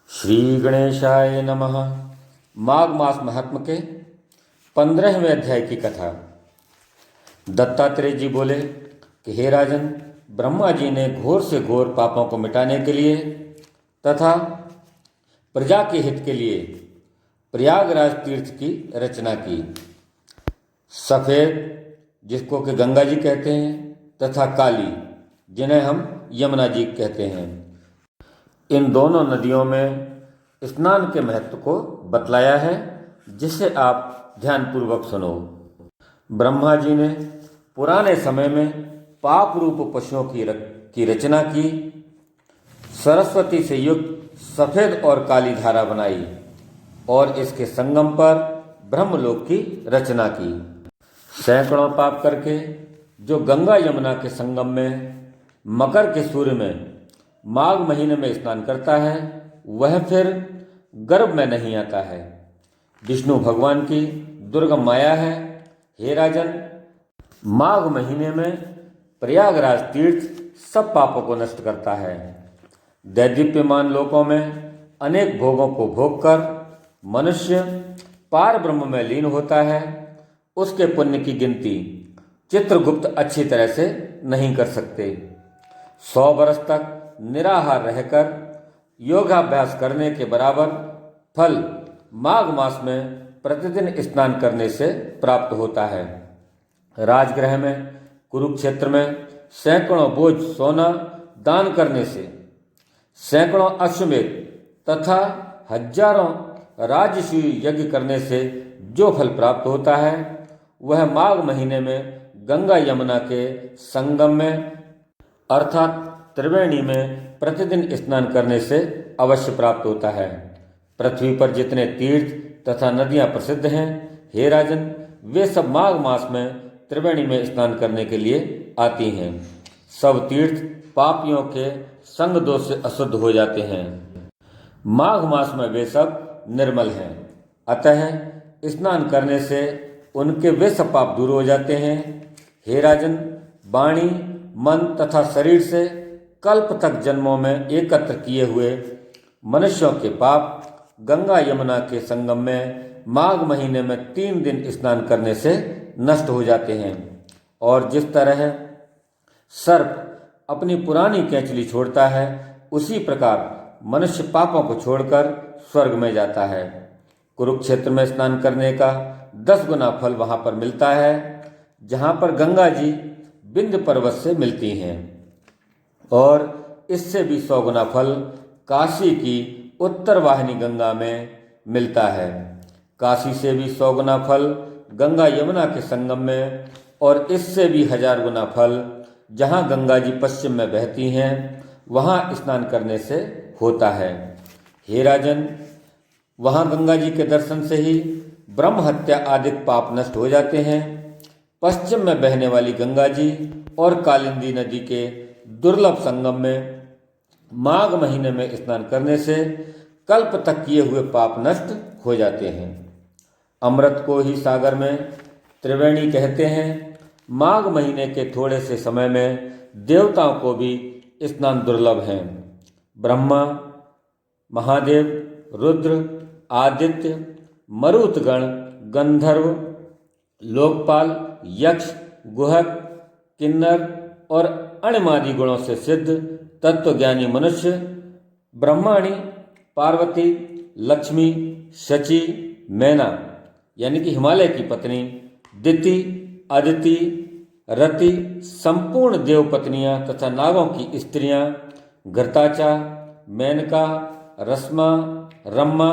श्री गणेशाय नमः। माघ मास महात्म के 15वें अध्याय की कथा। दत्तात्रेय जी बोले कि हे राजन, ब्रह्मा जी ने घोर से घोर पापों को मिटाने के लिए तथा प्रजा के हित के लिए प्रयागराज तीर्थ की रचना की। सफ़ेद, जिसको कि गंगा जी कहते हैं, तथा काली, जिन्हें हम यमुना जी कहते हैं, इन दोनों नदियों में स्नान के महत्व को बतलाया है, जिसे आप ध्यानपूर्वक सुनो। ब्रह्मा जी ने पुराने समय में पाप रूप पशुओं की रचना की, सरस्वती से युक्त सफ़ेद और काली धारा बनाई और इसके संगम पर ब्रह्मलोक की रचना की। सैकड़ों पाप करके जो गंगा यमुना के संगम में मकर के सूर्य में माघ महीने में स्नान करता है, वह फिर गर्भ में नहीं आता है। विष्णु भगवान की दुर्गम माया है। हे राजन, माघ महीने में प्रयागराज तीर्थ सब पापों को नष्ट करता है। दैदीप्यमान लोकों में अनेक भोगों को भोग कर मनुष्य पार ब्रह्म में लीन होता है। उसके पुण्य की गिनती चित्रगुप्त अच्छी तरह से नहीं कर सकते। 100 वर्ष तक निराहार रहकर योगाभ्यास करने के बराबर फल माघ मास में प्रतिदिन स्नान करने से प्राप्त होता है। राजगृह में कुरुक्षेत्र में सैकड़ों बोझ सोना दान करने से, सैकड़ों अश्वमेध तथा हजारों राजसूय यज्ञ करने से जो फल प्राप्त होता है, वह माघ महीने में गंगा यमुना के संगम में अर्थात त्रिवेणी में प्रतिदिन स्नान करने से अवश्य प्राप्त होता है। पृथ्वी पर जितने तीर्थ तथा नदियां प्रसिद्ध हैं, हे राजन, वे सब माघ मास में त्रिवेणी में स्नान करने के लिए आती हैं। सब तीर्थ पापियों के संग दोष से अशुद्ध हो जाते हैं। माघ मास में वे सब निर्मल हैं, अतः स्नान करने से उनके वे सब पाप दूर हो जाते हैं। हे राजन, वाणी, मन तथा शरीर से कल्प तक जन्मों में एकत्र किए हुए मनुष्यों के पाप गंगा यमुना के संगम में माघ महीने में 3 दिन स्नान करने से नष्ट हो जाते हैं। और जिस तरह सर्प अपनी पुरानी कैंचली छोड़ता है, उसी प्रकार मनुष्य पापों को छोड़कर स्वर्ग में जाता है। कुरुक्षेत्र में स्नान करने का 10 गुना फल वहां पर मिलता है, जहां पर गंगा जी विंध्य पर्वत से मिलती हैं, और इससे भी 100 गुना फल काशी की उत्तर वाहिनी गंगा में मिलता है। काशी से भी 100 गुना फल गंगा यमुना के संगम में, और इससे भी 1000 गुना फल जहाँ गंगा जी पश्चिम में बहती हैं, वहाँ स्नान करने से होता है। हे राजन, वहाँ गंगा जी के दर्शन से ही ब्रह्म हत्या आदि पाप नष्ट हो जाते हैं। पश्चिम में बहने वाली गंगा जी और कालिंदी नदी के दुर्लभ संगम में माघ महीने में स्नान करने से कल्प तक किए हुए पाप नष्ट हो जाते हैं। अमृत को ही सागर में त्रिवेणी कहते हैं। माघ महीने के थोड़े से समय में देवताओं को भी स्नान दुर्लभ हैं। ब्रह्मा, महादेव, रुद्र, आदित्य, मरुतगण, गंधर्व, लोकपाल, यक्ष, गुहक, किन्नर और अणिमादि गुणों से सिद्ध तत्वज्ञानी मनुष्य ब्रह्माणी, पार्वती, लक्ष्मी, शची, मैना यानी कि हिमालय की पत्नी, दिति, अदिति, रति, संपूर्ण देव पत्नियां तथा नागों की स्त्रियां, घृताचा, मेनका, रश्मा, रम्मा,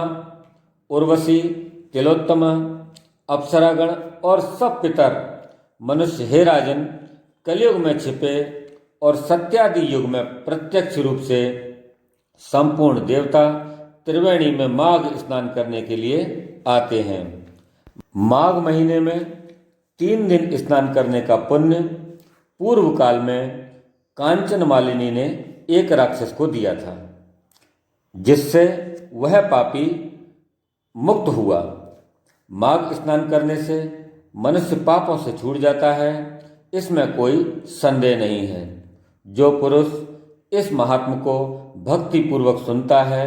उर्वशी, तिलोत्तमा, अप्सरागण और सब पितर मनुष्य, हे राजन, कलयुग में छिपे और सत्यादि युग में प्रत्यक्ष रूप से संपूर्ण देवता त्रिवेणी में माघ स्नान करने के लिए आते हैं। माघ महीने में 3 दिन स्नान करने का पुण्य पूर्व काल में कांचन मालिनी ने एक राक्षस को दिया था, जिससे वह पापी मुक्त हुआ। माघ स्नान करने से मनुष्य पापों से छूट जाता है, इसमें कोई संदेह नहीं है। जो पुरुष इस महात्म को भक्ति पूर्वक सुनता है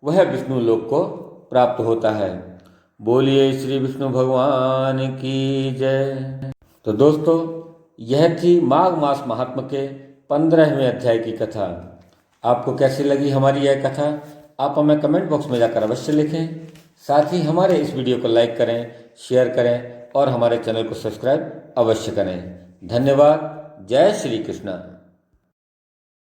वह विष्णु लोक को प्राप्त होता है। बोलिए श्री विष्णु भगवान की जय। तो दोस्तों, यह थी माघ मास महात्म्य के 15वें अध्याय की कथा। आपको कैसी लगी हमारी यह कथा, आप हमें कमेंट बॉक्स में जाकर अवश्य लिखें। साथ ही हमारे इस वीडियो को लाइक करें, शेयर करें और हमारे चैनल को सब्सक्राइब अवश्य करें। धन्यवाद। जय श्री कृष्ण।